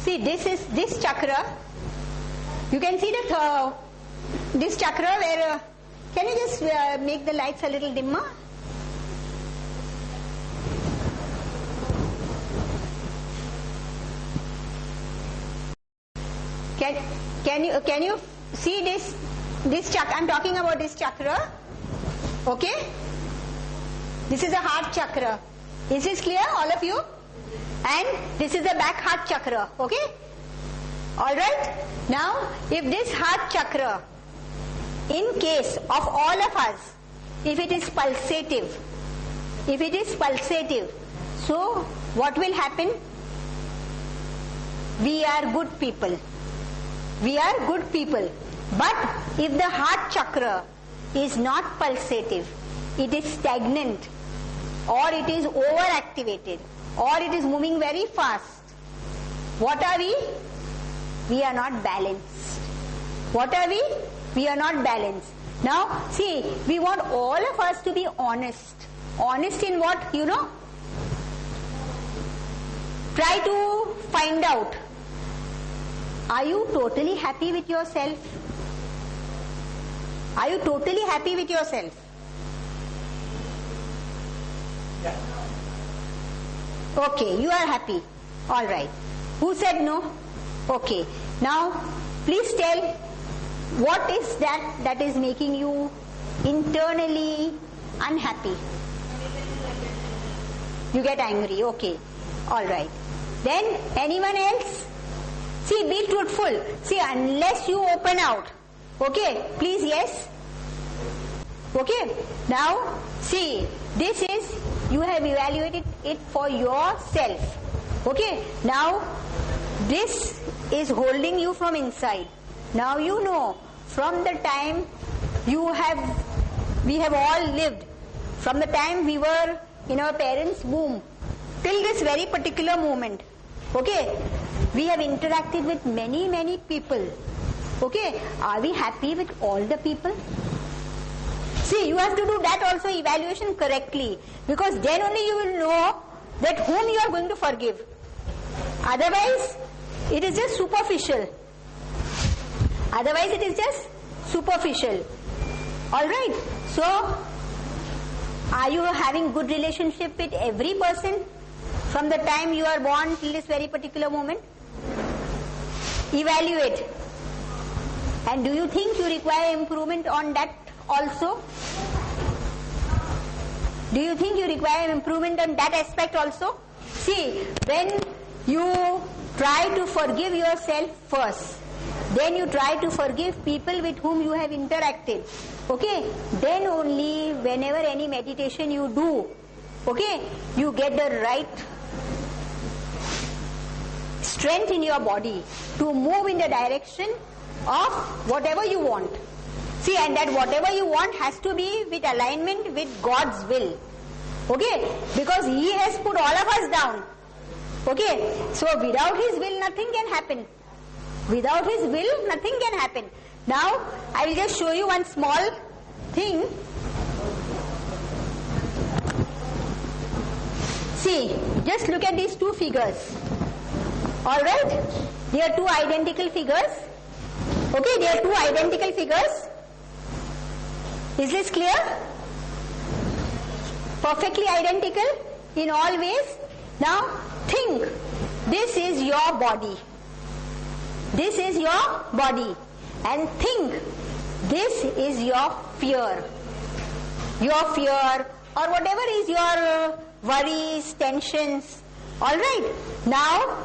See, this chakra. You can see this chakra where. Can you just make the lights a little dimmer? Can you see this chakra? I'm talking about this chakra. Okay. This is a heart chakra. Is this clear, all of you? And this is the back heart chakra. Okay. All right. Now, if this heart chakra, in case of all of us, if it is pulsative, so what will happen? We are good people. But if the heart chakra is not pulsative, it is stagnant, or it is overactivated, or it is moving very fast, what are we? We are not balanced. What are we? We are not balanced. Now, see, we want all of us to be honest. Honest in what? You know? Try to find out. Are you totally happy with yourself? Are you totally happy with yourself? Yeah. Okay, you are happy. All right. Who said no? Okay. Now, please tell, what is that is making you internally unhappy? You get angry. Okay. All right. Then, anyone else? See, be truthful. See, unless you open out. Okay, please, yes. Okay. Now, see, this is, you have evaluated it for yourself. Okay. Now, this is holding you from inside. Now you know, from the time we have all lived, from the time we were in our parents' womb, till this very particular moment. Okay. We have interacted with many people. Okay. Are we happy with all the people? See, you have to do that also evaluation correctly, because then only you will know that whom you are going to forgive. Otherwise, it is just superficial. Alright. So, are you having good relationship with every person from the time you are born till this very particular moment? Evaluate. And do you think you require improvement on that also? Do you think you require improvement on that aspect also? See, when you try to forgive yourself first, then you try to forgive people with whom you have interacted. Okay? Then only whenever any meditation you do, okay, you get the right strength in your body to move in the direction of whatever you want. See, and that whatever you want has to be with alignment with God's will. Okay? Because He has put all of us down. Okay? So without His will nothing can happen. Without His will nothing can happen. Now I will just show you one small thing. See, just look at these two figures. Alright? They are two identical figures. Okay, they are two identical figures. Is this clear? Perfectly identical in all ways. Now think, this is your body. This is your body. And think, this is your fear. Your fear or whatever is your worries, tensions. Alright? Now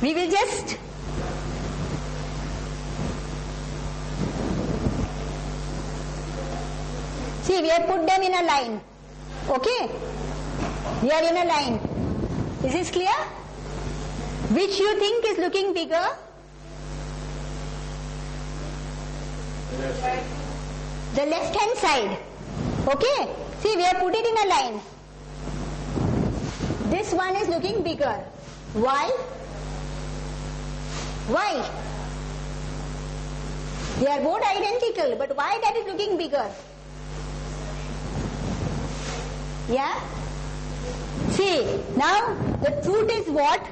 we will just see, we have put them in a line. Okay? We are in a line. Is this clear? Which you think is looking bigger? The left hand side. Okay? See, we have put it in a line. This one is looking bigger. Why? Why? They are both identical, but why that is looking bigger? Yeah? See, now the truth is what?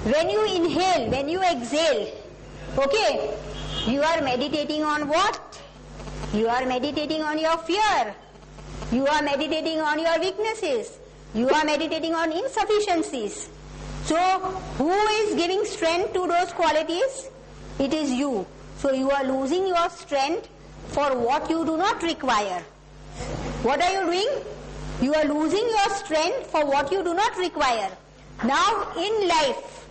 When you inhale, when you exhale, okay, you are meditating on what? You are meditating on your fear. You are meditating on your weaknesses. You are meditating on insufficiencies. So, who is giving strength to those qualities? It is you. So, you are losing your strength for what you do not require. What are you doing? You are losing your strength for what you do not require. Now, in life,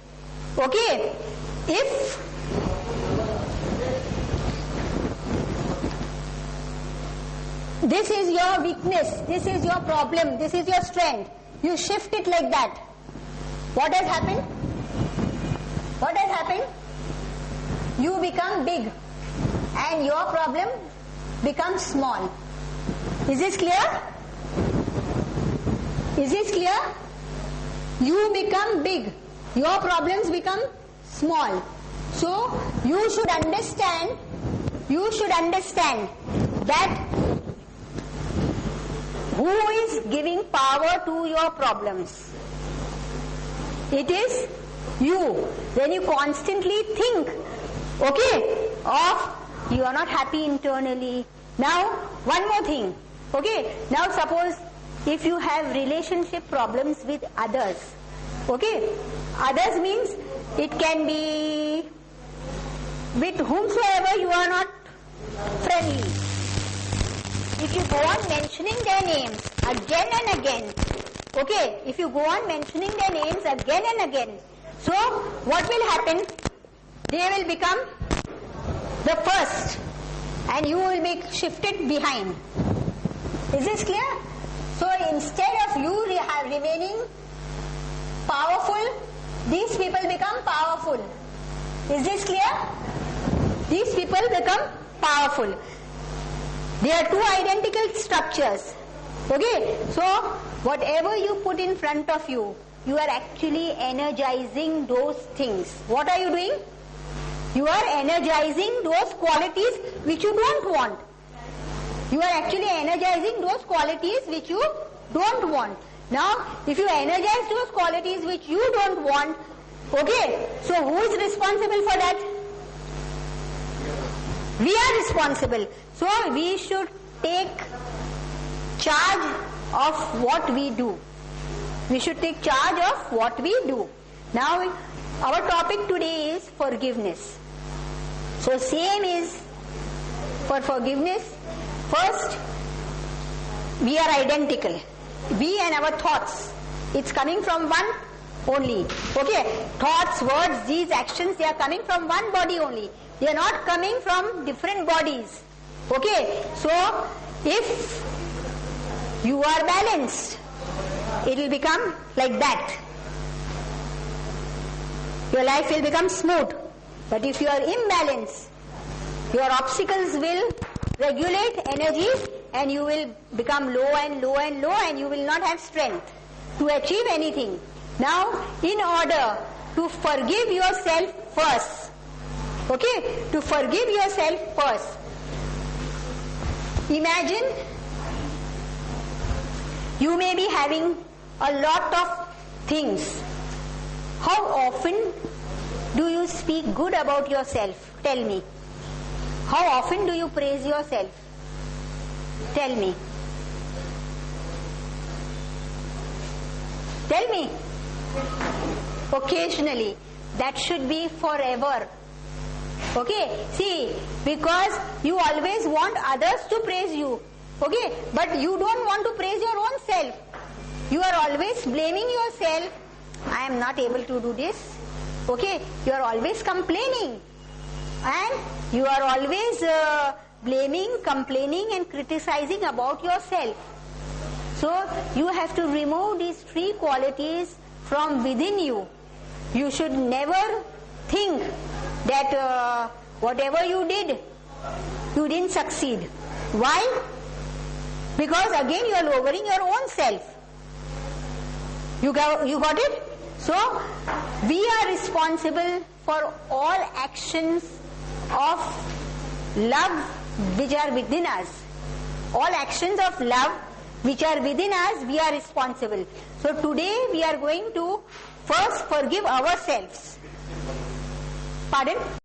okay, if this is your weakness, this is your problem, this is your strength, you shift it like that. What has happened? What has happened? You become big and your problem becomes small. Is this clear? Is this clear? You become big. Your problems become small. So, you should understand that who is giving power to your problems? It is you. When you constantly think, okay, of you are not happy internally. Now, one more thing. Okay, now suppose if you have relationship problems with others. Okay, others means it can be with whomsoever you are not friendly. If you go on mentioning their names again and again, okay, if you go on mentioning their names again and again, so what will happen? They will become the first and you will be shifted behind. Is this clear? So instead of you remaining powerful, these people become powerful. Is this clear? These people become powerful. They are two identical structures. Okay, so whatever you put in front of you, you are actually energizing those things. What are you doing? You are energizing those qualities which you don't want. You are actually energizing those qualities which you don't want. Now, if you energize those qualities which you don't want, okay, so who is responsible for that? We are responsible. So, we should take charge of what we do. We should take charge of what we do. Now, our topic today is forgiveness. So, same is for forgiveness. First, we are identical. We and our thoughts. It's coming from one only. Okay, thoughts, words, these actions, they are coming from one body only. They are not coming from different bodies. Okay, so if you are balanced, it will become like that. Your life will become smooth. But if you are imbalanced, your obstacles will regulate energies and you will become low and low and low and you will not have strength to achieve anything. Now, in order to forgive yourself first, okay, to forgive yourself first, imagine you may be having a lot of things. How often do you speak good about yourself? Tell me. How often do you praise yourself? Tell me. Tell me. Occasionally. That should be forever. Okay? See, because you always want others to praise you. Okay? But you don't want to praise your own self. You are always blaming yourself. I am not able to do this. Okay? You are always complaining. And you are always blaming, complaining and criticizing about yourself. So, you have to remove these three qualities from within you. You should never think that whatever you did, you didn't succeed. Why? Because again you are lowering your own self. You got it? So, we are responsible for all actions of love which are within us. All actions of love which are within us, we are responsible. So today we are going to first forgive ourselves. Pardon?